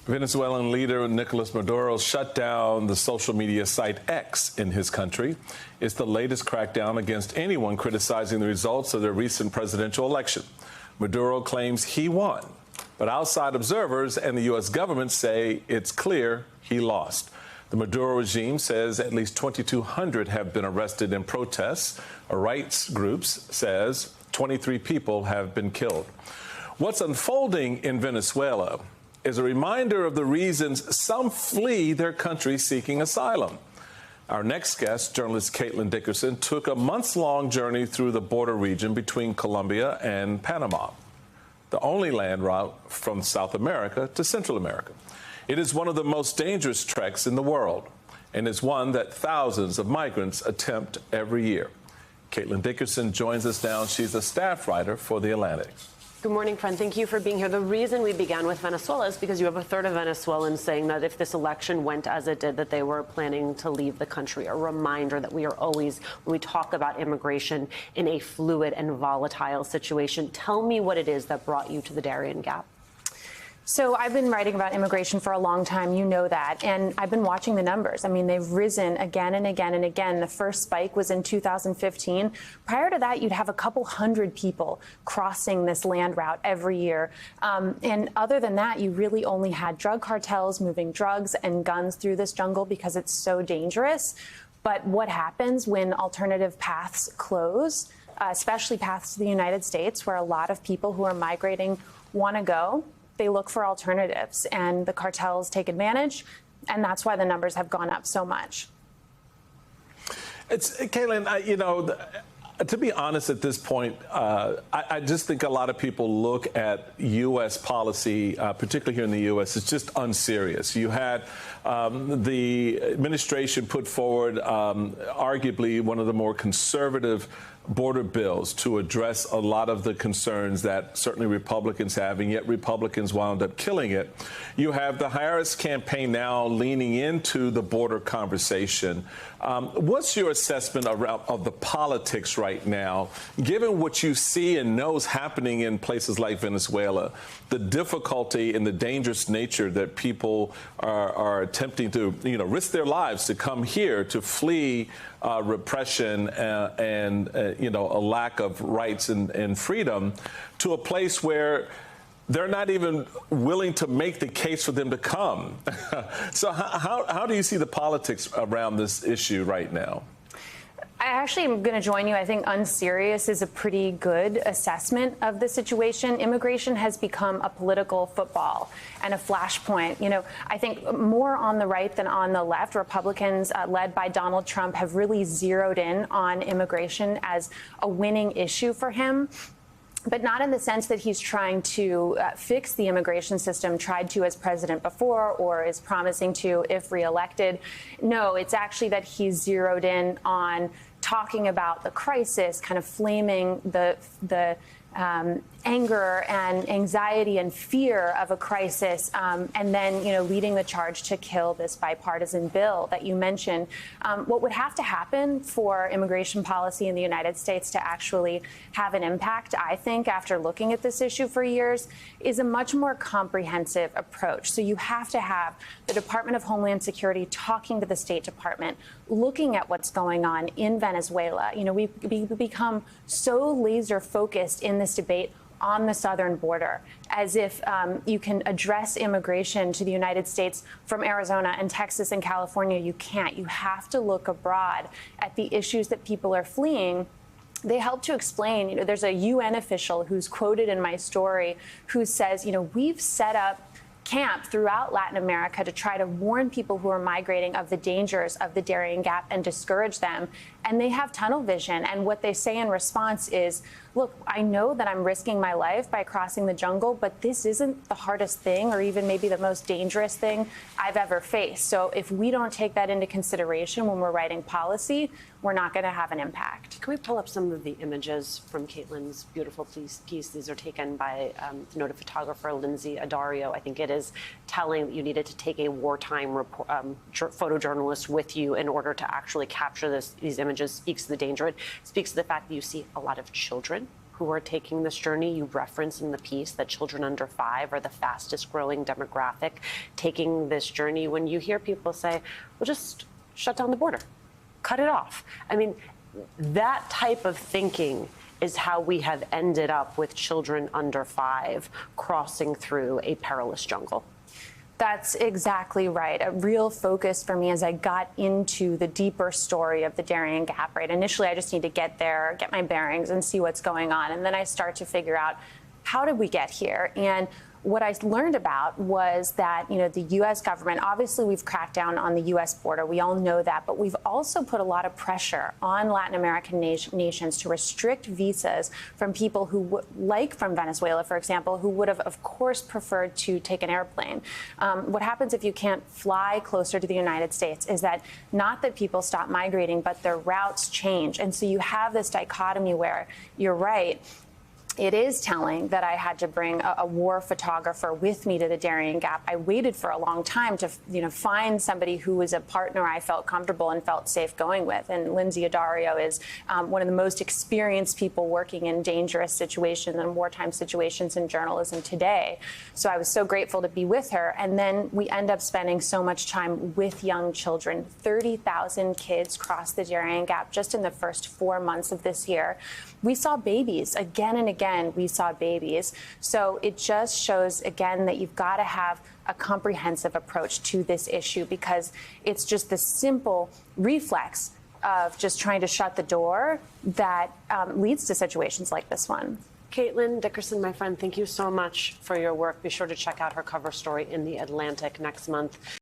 Venezuelan leader Nicolas Maduro shut down the social media site X in his country. It's the latest crackdown against anyone criticizing the results of the recent presidential election. Maduro claims he won, but outside observers and the U.S. government say it's clear he lost. The Maduro regime says at least 2,200 have been arrested in protests. A rights groups says 23 people have been killed. What's unfolding in Venezuela is a reminder of the reasons some flee their country seeking asylum. Our next guest, journalist Caitlin Dickerson, took a months-long journey through the border region between Colombia and Panama, the only land route from South America to Central America. It is one of the most dangerous treks in the world, and is one that thousands of migrants attempt every year. Caitlin Dickerson joins us now. She's a staff writer for The Atlantic. Good morning, friend. Thank you for being here. The reason we began with Venezuela is because you have a third of Venezuelans saying that if this election went as it did, that they were planning to leave the country. A reminder that we are always, when we talk about immigration, in a fluid and volatile situation. Tell me what it is that brought you to the Darien Gap. So I've been writing about immigration for a long time, you know that, and I've been watching the numbers. I mean, they've risen again and again and again. The first spike was in 2015. Prior to that, you'd have a couple hundred people crossing this land route every year. And other than that, you really only had drug cartels moving drugs and guns through this jungle because it's so dangerous. But what happens when alternative paths close, especially paths to the United States, where a lot of people who are migrating want to go? They look for alternatives, and the cartels take advantage, and that's why the numbers have gone up so much. Caitlin, to be honest at this point, I just think a lot of people look at U.S. policy, particularly here in the U.S., it's just unserious. You had the administration put forward arguably one of the more conservative border bills to address a lot of the concerns that certainly Republicans have, and yet Republicans wound up killing it. You have the Harris campaign now leaning into the border conversation. What's your assessment of the politics right now, given what you see and know is happening in places like Venezuela, the difficulty and the dangerous nature that people are attempting to, risk their lives to come here to flee repression and a lack of rights and freedom, to a place where they're not even willing to make the case for them to come. So how do you see the politics around this issue right now? I actually am going to join you. I think unserious is a pretty good assessment of the situation. Immigration has become a political football and a flashpoint. I think more on the right than on the left, Republicans led by Donald Trump have really zeroed in on immigration as a winning issue for him. But not in the sense that he's trying to fix the immigration system, tried to as president before, or is promising to if reelected. No, it's actually that he's zeroed in on talking about the crisis, kind of flaming the anger and anxiety and fear of a crisis, and then, leading the charge to kill this bipartisan bill that you mentioned. What would have to happen for immigration policy in the United States to actually have an impact, I think, after looking at this issue for years, is a much more comprehensive approach. So you have to have the Department of Homeland Security talking to the State Department, looking at what's going on in Venezuela. We've become so laser focused in this debate on the southern border, as if you can address immigration to the United States from Arizona and Texas and California. You can't. You have to look abroad at the issues that people are fleeing. They help to explain, there's a UN official who's quoted in my story who says, we've set up camp throughout Latin America to try to warn people who are migrating of the dangers of the Darien Gap and discourage them. And they have tunnel vision. And what they say in response is, look, I know that I'm risking my life by crossing the jungle, but this isn't the hardest thing or even maybe the most dangerous thing I've ever faced. So if we don't take that into consideration when we're writing policy, we're not going to have an impact. Can we pull up some of the images from Caitlin's beautiful piece? These are taken by noted photographer Lindsay Addario. I think it is telling that you needed to take a wartime photojournalist with you in order to actually capture these images. Speaks to the danger. It speaks to the fact that you see a lot of children who are taking this journey. You reference in the piece that children under 5 are the fastest growing demographic taking this journey. When you hear people say, well, just shut down the border, cut it off. I mean, that type of thinking is how we have ended up with children under 5 crossing through a perilous jungle. That's exactly right. A real focus for me as I got into the deeper story of the Darien Gap, right? Initially, I just need to get there, get my bearings, and see what's going on. And then I start to figure out, how did we get here? And what I learned about was that, the U.S. government, obviously we've cracked down on the U.S. border. We all know that. But we've also put a lot of pressure on Latin American nations to restrict visas from people who, like from Venezuela, for example, who would have, of course, preferred to take an airplane. What happens if you can't fly closer to the United States is that not that people stop migrating, but their routes change. And so you have this dichotomy where, you're right, it is telling that I had to bring a war photographer with me to the Darien Gap. I waited for a long time to, find somebody who was a partner I felt comfortable and felt safe going with. And Lindsay Addario is one of the most experienced people working in dangerous situations and wartime situations in journalism today. So I was so grateful to be with her. And then we end up spending so much time with young children. 30,000 kids crossed the Darien Gap just in the first 4 months of this year. We saw babies again and again. We saw babies. So it just shows, again, that you've got to have a comprehensive approach to this issue, because it's just the simple reflex of just trying to shut the door that leads to situations like this one. Caitlin Dickerson, my friend, thank you so much for your work. Be sure to check out her cover story in The Atlantic next month.